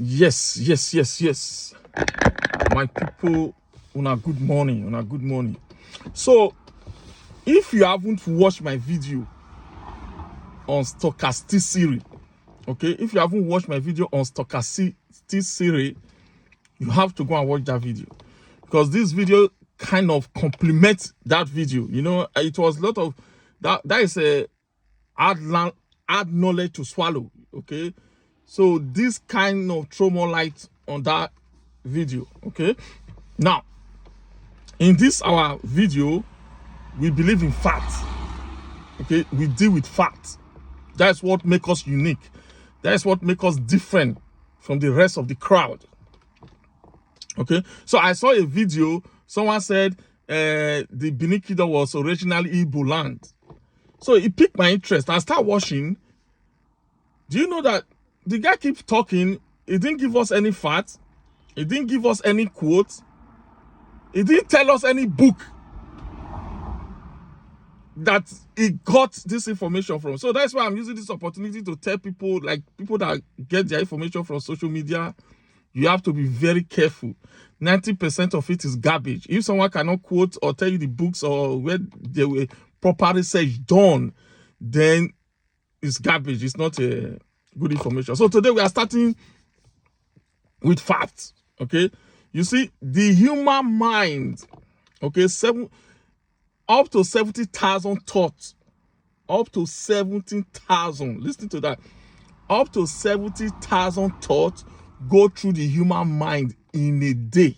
Yes. My people, una good morning. So, if you haven't watched my video on stochasticity, okay, if you haven't watched my video on stochasticity, you have to go and watch that video because this video kind of complements that video. You know, it was a lot of that. That is a hard knowledge to swallow. Okay, so this kind of throw more light on that video. Okay, now in this our video, we believe in facts. Okay, we deal with facts. That's what makes us unique. That's what makes us different from the rest of the crowd. Okay, so I saw a video. Someone said the Benin Kingdom was originally Igbo land. So it piqued my interest. I started watching. Do you know that the guy keeps talking? He didn't give us any facts. He didn't give us any quotes. He didn't tell us any book that he got this information from. So that's why I'm using this opportunity to tell people, like people that get their information from social media, you have to be very careful. 90% of it is garbage. If someone cannot quote or tell you the books or where they were proper research done, then it's garbage. It's not a good information. So today we are starting with facts. Okay, you see the human mind. Okay, up to 70,000 thoughts. Up to 70,000. Listen to that. Up to 70,000 thoughts go through the human mind in a day.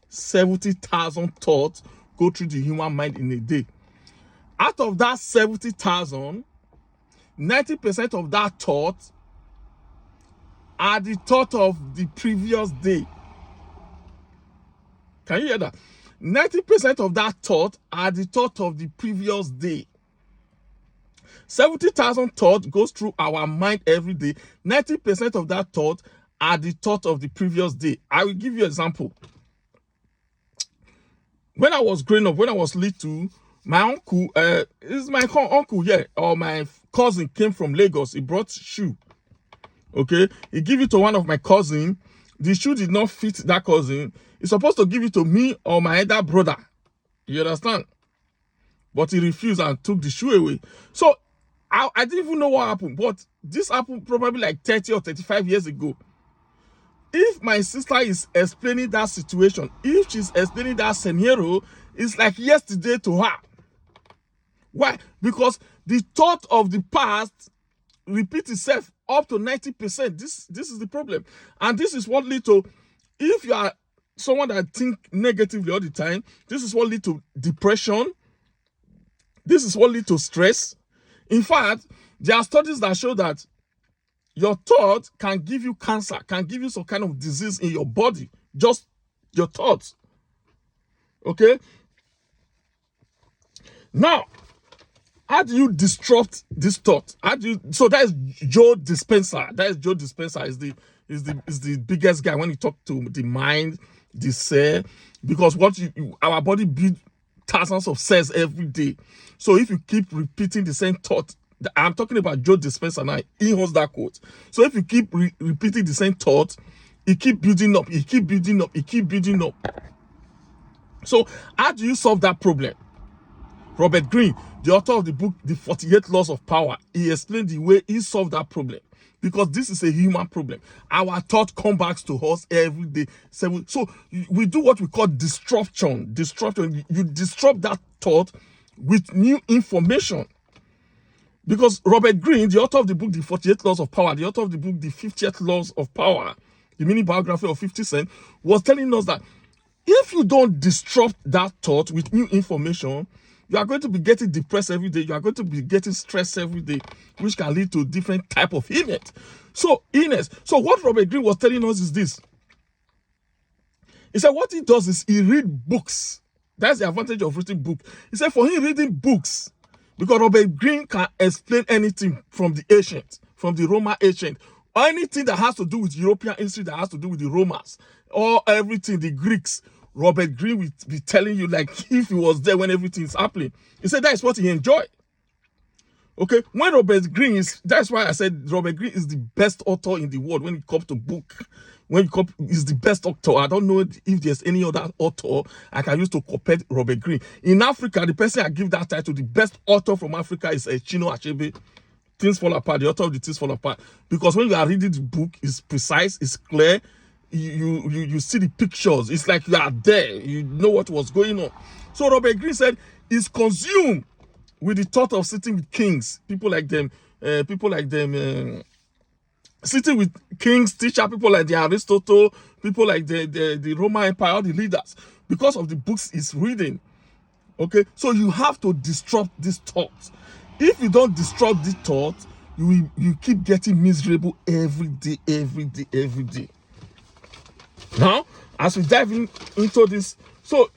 70,000 thoughts go through the human mind in a day. Out of that 70,000, 90% of that thought are the thought of the previous day. Can you hear that? 90% of that thought are the thought of the previous day. 70,000 thoughts goes through our mind every day. 90% of that thought are the thought of the previous day. I will give you an example. When I was growing up, when I was little, my uncle, is my uncle here, or my cousin came from Lagos. He brought shoe. Okay, he gave it to one of my cousins. The shoe did not fit that cousin. He's supposed to give it to me or my elder brother. You understand? But he refused and took the shoe away. So I didn't even know what happened. But this happened probably like 30 or 35 years ago. If my sister is explaining that situation, if she's explaining that scenario, it's like yesterday to her. Why? Because the thought of the past repeats itself up to 90%. This is the problem. And this is what leads to, if you are someone that think negatively all the time, this is what leads to depression. This is what leads to stress. In fact, there are studies that show that your thought can give you cancer, can give you some kind of disease in your body. Just your thoughts. Okay? Now, how do you disrupt this thought? So that is Joe Dispenza. That is Joe Dispenza is the biggest guy when you talk to the mind, the cell, because our body builds thousands of cells every day. So if you keep repeating the same thought, I'm talking about Joe Dispenza now. He holds that quote. So if you keep repeating the same thought, it keep building up. So how do you solve that problem? Robert Greene, the author of the book, The 48 Laws of Power, he explained the way he solved that problem. Because this is a human problem. Our thought comes back to us every day. So we do what we call disruption. You disrupt that thought with new information. Because Robert Greene, the author of the book, The 48 Laws of Power, the author of the book, The 50th Laws of Power, the mini biography of 50 Cent, was telling us that if you don't disrupt that thought with new information, you are going to be getting depressed every day. You are going to be getting stressed every day, which can lead to different type of illness. So what Robert Greene was telling us is this. He said what he does is he reads books. That's the advantage of reading books. He said for him reading books, because Robert Greene can explain anything from the ancient, from the Roman ancient, or anything that has to do with European history, that has to do with the Romans, or everything, the Greeks. Robert Greene will be telling you like if he was there when everything is happening. He said that is what he enjoyed. Okay, when Robert Greene is, that's why I said Robert Greene is the best author in the world when it comes to book. When it comes, is the best author. I don't know if there's any other author I can use to compare Robert Greene. In Africa, the person I give that title, the best author from Africa, is Chinua Achebe. Things Fall Apart, the author of the Things Fall Apart. Because when you are reading the book, it's precise, it's clear. You see the pictures. It's like you are there. You know what was going on. So Robert Greene said, "Is consumed with the thought of sitting with kings, people like them, sitting with kings, teacher, people like the Aristotle, people like the Roman Empire, all the leaders, because of the books he's reading." Okay, so you have to disrupt this thought. If you don't disrupt this thought, you keep getting miserable every day, every day, every day. Now, as we dive into this, so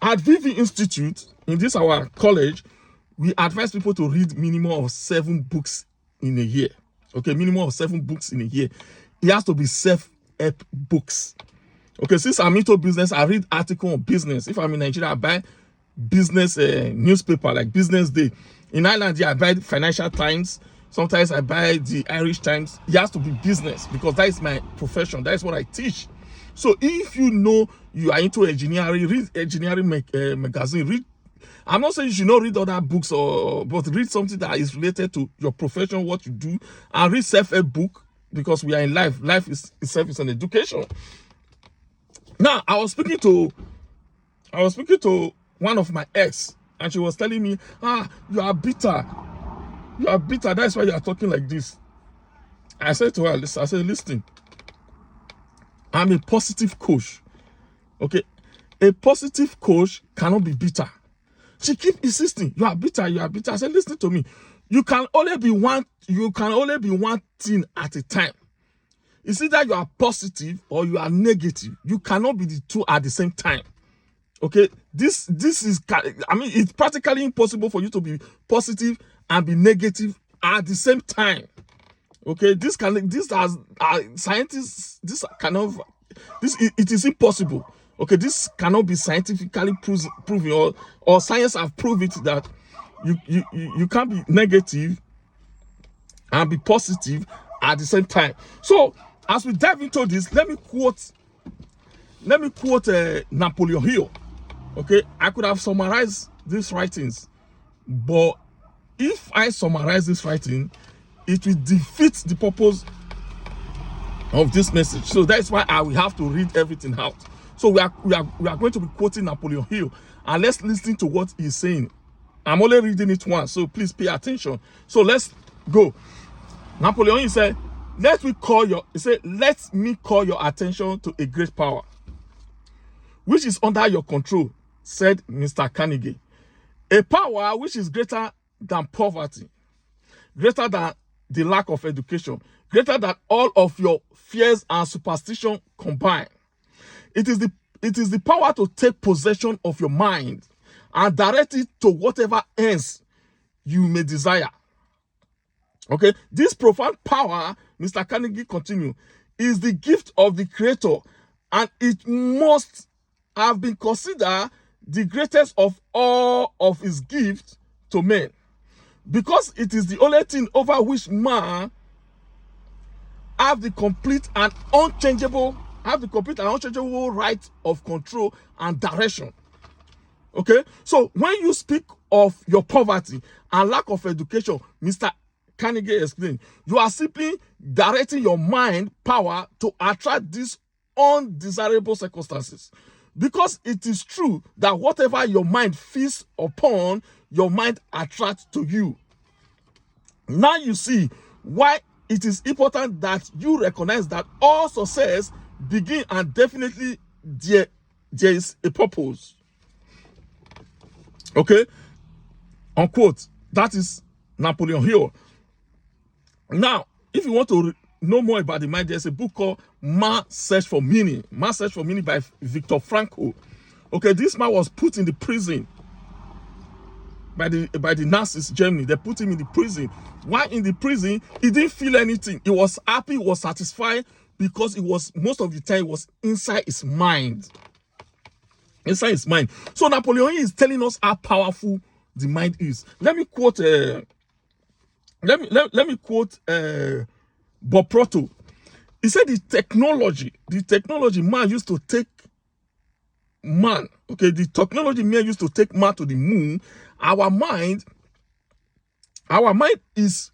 at VV Institute, in this our college, we advise people to read minimum of 7 books in a year. Okay, minimum of 7 books in a year. It has to be self-help books. Okay, since I'm into business, I read article on business. If I'm in Nigeria, I buy business newspaper like Business Day. In Ireland, I buy Financial Times. Sometimes I buy the Irish Times. It has to be business because that is my profession. That is what I teach. So if you know you are into engineering, read engineering magazine. Read. I'm not saying you should not read other books, but read something that is related to your profession, what you do, and read self-help book because we are in life. Life itself is an education. Now, I was speaking to one of my ex, and she was telling me, you are bitter. You are bitter. That's why you are talking like this. I said to her, listen, I'm a positive coach. Okay? A positive coach cannot be bitter. She keep insisting, you are bitter, you are bitter. I said, listen to me. You can only be one thing at a time. It's either you are positive or you are negative. You cannot be the two at the same time. Okay, this is, I mean, it's practically impossible for you to be positive and be negative at the same time. Okay, it is impossible. Okay, this cannot be scientifically proven, or science have proved it that you can't be negative and be positive at the same time. So as we dive into this, let me quote Napoleon Hill. Okay, I could have summarized these writings, but if I summarize this writing, it will defeat the purpose of this message. So that's why I will have to read everything out. So we are going to be quoting Napoleon Hill, and let's listen to what he's saying. I'm only reading it once, so please pay attention. So let's go. Napoleon Hill said, let me call your attention to a great power, which is under your control, said Mr. Carnegie. A power which is greater than poverty, greater than the lack of education, greater than all of your fears and superstition combined. It is the power to take possession of your mind and direct it to whatever ends you may desire. Okay, this profound power, Mr. Carnegie continued, is the gift of the Creator, and it must have been considered the greatest of all of his gifts to men, because it is the only thing over which man have the complete and unchangeable right of control and direction. Okay, so when you speak of your poverty and lack of education, Mr. Carnegie explained, you are simply directing your mind power to attract these undesirable circumstances. Because it is true that whatever your mind feasts upon, your mind attracts to you. Now you see why it is important that you recognize that all success begins, and definitely there is a purpose. Okay? Unquote. That is Napoleon Hill. Now, if you want to know more about the mind, there's a book called Man's Search for Meaning. Man's Search for Meaning by Viktor Frankl. Okay, this man was put in the prison by the Nazis, Germany. They put him in the prison. While in the prison, he didn't feel anything. He was happy, he was satisfied, because it was, most of the time, it was inside his mind. Inside his mind. So Napoleon is telling us how powerful the mind is. Let me quote let me quote Bob Proto. He said the technology man used to take man, okay, the technology man used to take man to the moon. Our mind is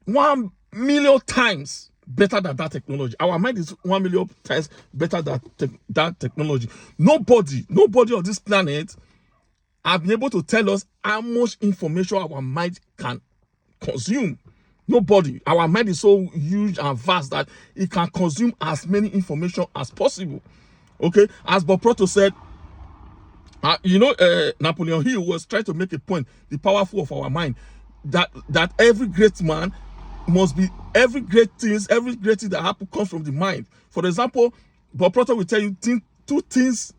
1 million times better than that technology. Our mind is 1 million times better than that technology. Nobody on this planet have been able to tell us how much information our mind can consume. Nobody. Our mind is so huge and vast that it can consume as many information as possible. Okay, as Bob Proto said, Napoleon Hill was trying to make a point, the powerful of our mind, that every great man must be, every great thing that happens comes from the mind. For example, Bob Proto will tell you two things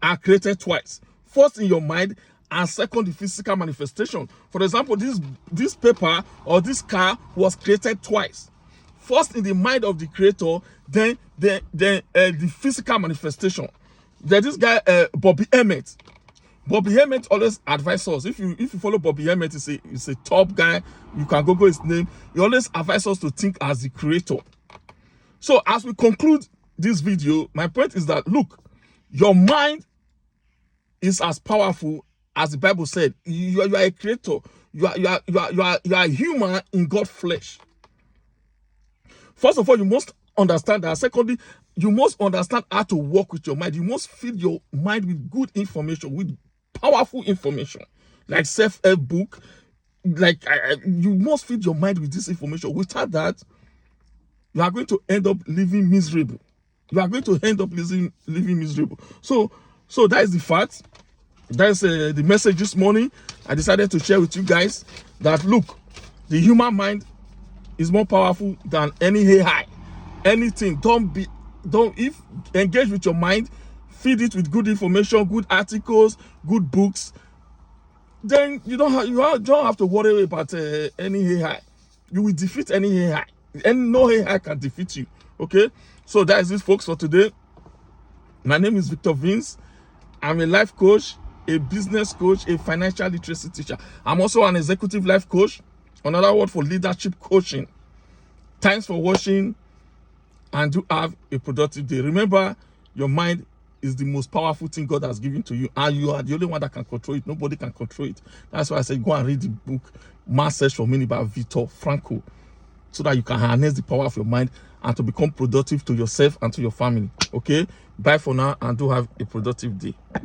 are created twice. First in your mind, and second the physical manifestation. For example, this paper or this car was created twice. First in the mind of the creator, then the physical manifestation. There's this guy Bobby Emmett. Bobby Emmett always advises us. If you follow Bobby Emmett, he's a top guy. You can Google his name. He always advises us to think as the creator. So as we conclude this video, my point is that, look, your mind is as powerful as the Bible said. You are a creator. You are a human in God's flesh. First of all, you must understand that. Secondly, you must understand how to work with your mind. You must feed your mind with good information, with powerful information, like self-help book. Like you must feed your mind with this information. Without that, you are going to end up living miserable. You are going to end up living miserable. So that is the fact. That's the message this morning. I decided to share with you guys that, look, the human mind is more powerful than any AI, anything. If engage with your mind, feed it with good information, good articles, good books, then you don't have to worry about any AI. You will defeat any AI, and no AI can defeat you. Okay, so that is it, folks, for today. My name is Victor Vince. I'm a life coach, a business coach, a financial literacy teacher. I'm also an executive life coach, another word for leadership coaching. Thanks for watching, and do have a productive day. Remember, your mind is the most powerful thing God has given to you, and you are the only one that can control it. Nobody can control it. That's why I said go and read the book Man's Search for Meaning by Viktor Frankl, so that you can harness the power of your mind and to become productive to yourself and to your family. Okay, bye for now, and do have a productive day.